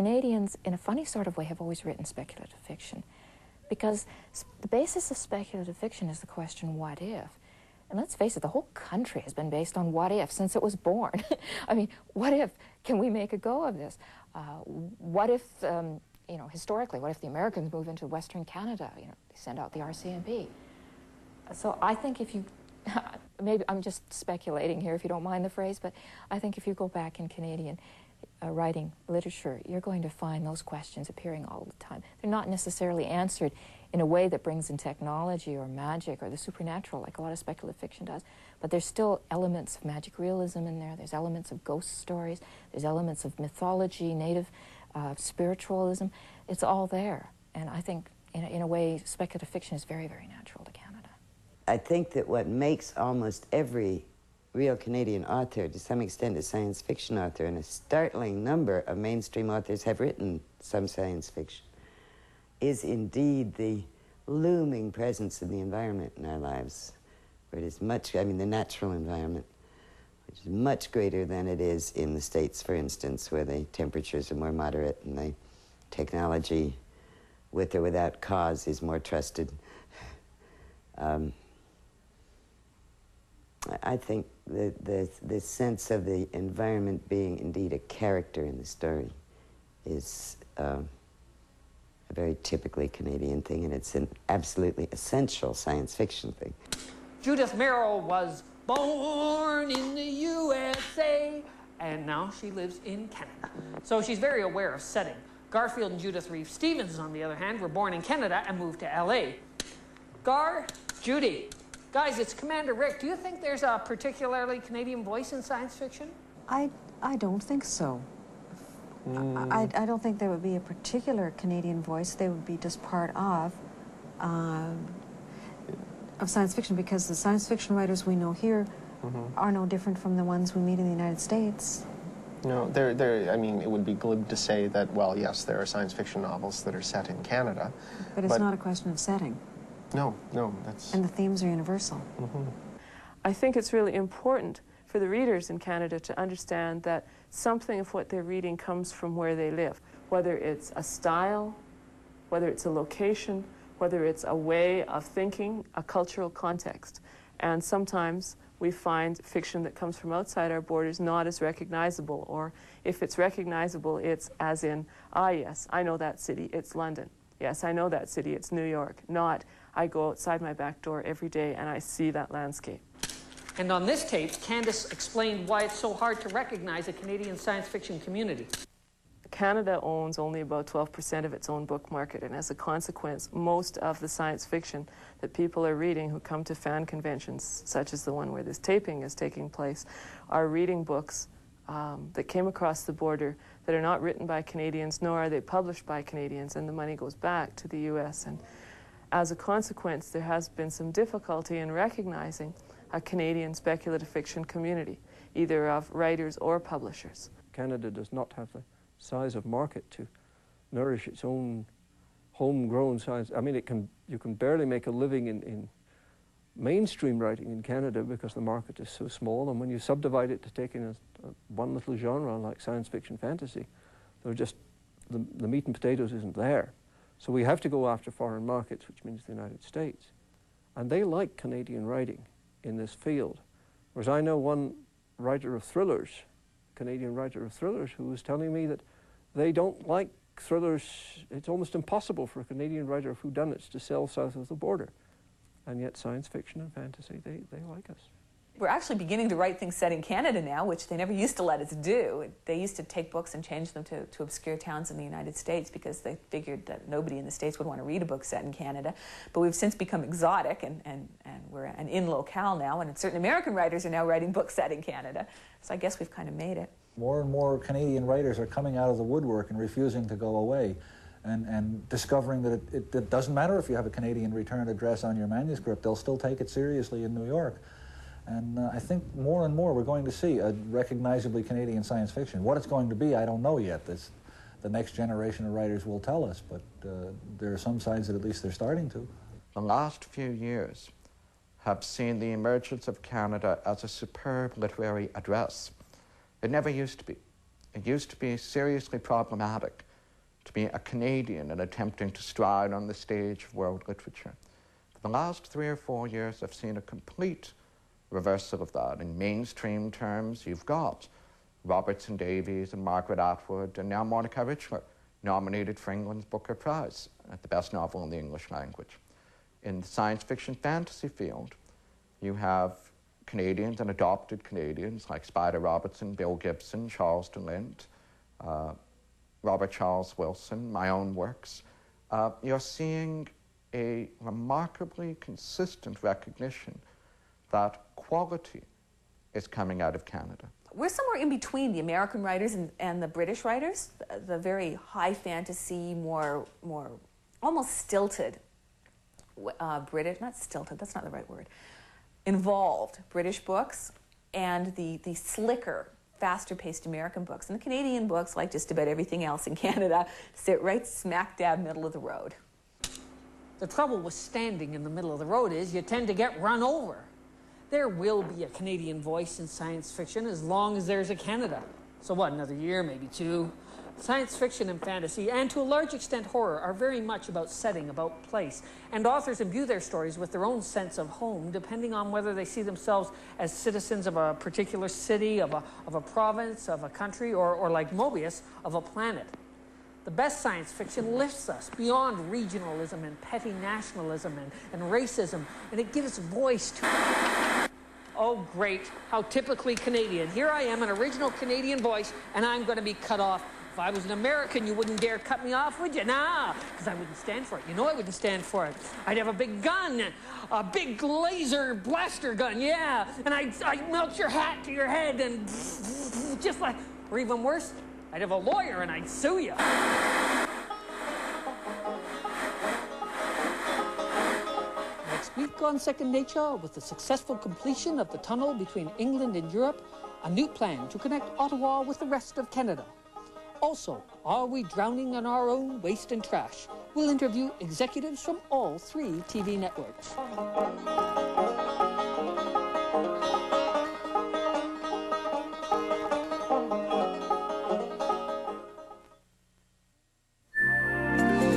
Canadians, in a funny sort of way, have always written speculative fiction. Because the basis of speculative fiction is the question, what if? And let's face it, the whole country has been based on what if since it was born. I mean, what if? Can we make a go of this? What if, you know, historically, what if the Americans move into Western Canada? You know, they send out the RCMP. So I think if you, maybe I'm just speculating here if you don't mind the phrase, but I think if you go back in Canadian writing literature, you're going to find those questions appearing all the time. They're not necessarily answered in a way that brings in technology or magic or the supernatural like a lot of speculative fiction does, but there's still elements of magic realism in there. There's elements of ghost stories. There's elements of mythology, native spiritualism. It's all there. And I think, in a way, speculative fiction is very, very natural to Canada. I think that what makes almost every real Canadian author, to some extent, a science fiction author, and a startling number of mainstream authors have written some science fiction, is indeed the looming presence of the environment in our lives, where it is much, I mean, the natural environment, which is much greater than it is in the States, for instance, where the temperatures are more moderate and the technology, with or without cause, is more trusted. I think the sense of the environment being indeed a character in the story is a very typically Canadian thing, and it's an absolutely essential science fiction thing. Judith Merril was born in the USA, and now she lives in Canada. So she's very aware of setting. Garfield and Judith Reeves-Stevens, on the other hand, were born in Canada and moved to LA. Gar, Judy, guys, it's Commander Rick. Do you think there's a particularly Canadian voice in science fiction? I don't think so. I don't think there would be a particular Canadian voice. They would be just part of science fiction, because the science fiction writers we know here are no different from the ones we meet in the United States. No, I mean, it would be glib to say that, well, yes, there are science fiction novels that are set in Canada. But it's not a question of setting. No, that's... And the themes are universal. I think it's really important for the readers in Canada to understand that something of what they're reading comes from where they live, whether it's a style, whether it's a location, whether it's a way of thinking, a cultural context. And sometimes we find fiction that comes from outside our borders not as recognizable, or if it's recognizable, it's as in, ah, yes, I know that city, it's London. Yes, I know that city, it's New York. Not, I go outside my back door every day and I see that landscape. And on this tape, Candas explained why it's so hard to recognize a Canadian science fiction community. Canada owns only about 12% of its own book market, and as a consequence, most of the science fiction that people are reading who come to fan conventions, such as the one where this taping is taking place, are reading books that came across the border that are not written by Canadians, nor are they published by Canadians, and the money goes back to the U.S. And as a consequence, there has been some difficulty in recognizing a Canadian speculative fiction community, either of writers or publishers. Canada does not have the size of market to nourish its own homegrown science. I mean, you can barely make a living in mainstream writing in Canada because the market is so small, and when you subdivide it to take in one little genre like science fiction fantasy, they're just, the meat and potatoes isn't there. So we have to go after foreign markets, which means the United States. And they like Canadian writing in this field. Whereas I know one writer of thrillers, Canadian writer of thrillers, who was telling me that they don't like thrillers. It's almost impossible for a Canadian writer of whodunits to sell south of the border. And yet science fiction and fantasy, they like us. We're actually beginning to write things set in Canada now, which they never used to let us do. They used to take books and change them to obscure towns in the United States because they figured that nobody in the States would want to read a book set in Canada. But we've since become exotic, and we're an in-locale now, and certain American writers are now writing books set in Canada. So I guess we've kind of made it. More and more Canadian writers are coming out of the woodwork and refusing to go away, and discovering that it doesn't matter if you have a Canadian return address on your manuscript, they'll still take it seriously in New York. And I think more and more we're going to see a recognizably Canadian science fiction. What it's going to be, I don't know yet. The next generation of writers will tell us, but there are some signs that at least they're starting to. The last few years have seen the emergence of Canada as a superb literary address. It never used to be. It used to be seriously problematic to be a Canadian and attempting to stride on the stage of world literature. For the last 3 or 4 years, I've seen a complete reversal of that. In mainstream terms, you've got Robertson Davies and Margaret Atwood and now Monica Richler nominated for England's Booker Prize at the best novel in the English language. In the science fiction fantasy field, you have Canadians and adopted Canadians like Spider Robertson, Bill Gibson, Charles DeLint, Robert Charles Wilson, my own works. You're seeing a remarkably consistent recognition that quality is coming out of Canada. We're somewhere in between the American writers and the British writers, the very high fantasy, more almost stilted British, not stilted, that's not the right word, involved British books, and the slicker, faster-paced American books. And the Canadian books, like just about everything else in Canada, sit right smack dab middle of the road. The trouble with standing in the middle of the road is you tend to get run over. There will be a Canadian voice in science fiction as long as there's a Canada. So what, another year, maybe 2? Science fiction and fantasy, and to a large extent horror, are very much about setting, about place. And authors imbue their stories with their own sense of home, depending on whether they see themselves as citizens of a particular city, of a province, of a country, or like Moebius, of a planet. The best science fiction lifts us beyond regionalism and petty nationalism and racism, and it gives voice to... Oh, great. How typically Canadian. Here I am, an original Canadian voice, and I'm going to be cut off. If I was an American, you wouldn't dare cut me off, would you? Nah, because I wouldn't stand for it. You know I wouldn't stand for it. I'd have a big gun, a big laser blaster gun, yeah, and I'd melt your hat to your head and just like, or even worse, I'd have a lawyer and I'd sue you. Next week on Second Nature, with the successful completion of the tunnel between England and Europe, a new plan to connect Ottawa with the rest of Canada. Also, are we drowning in our own waste and trash? We'll interview executives from all 3 TV networks.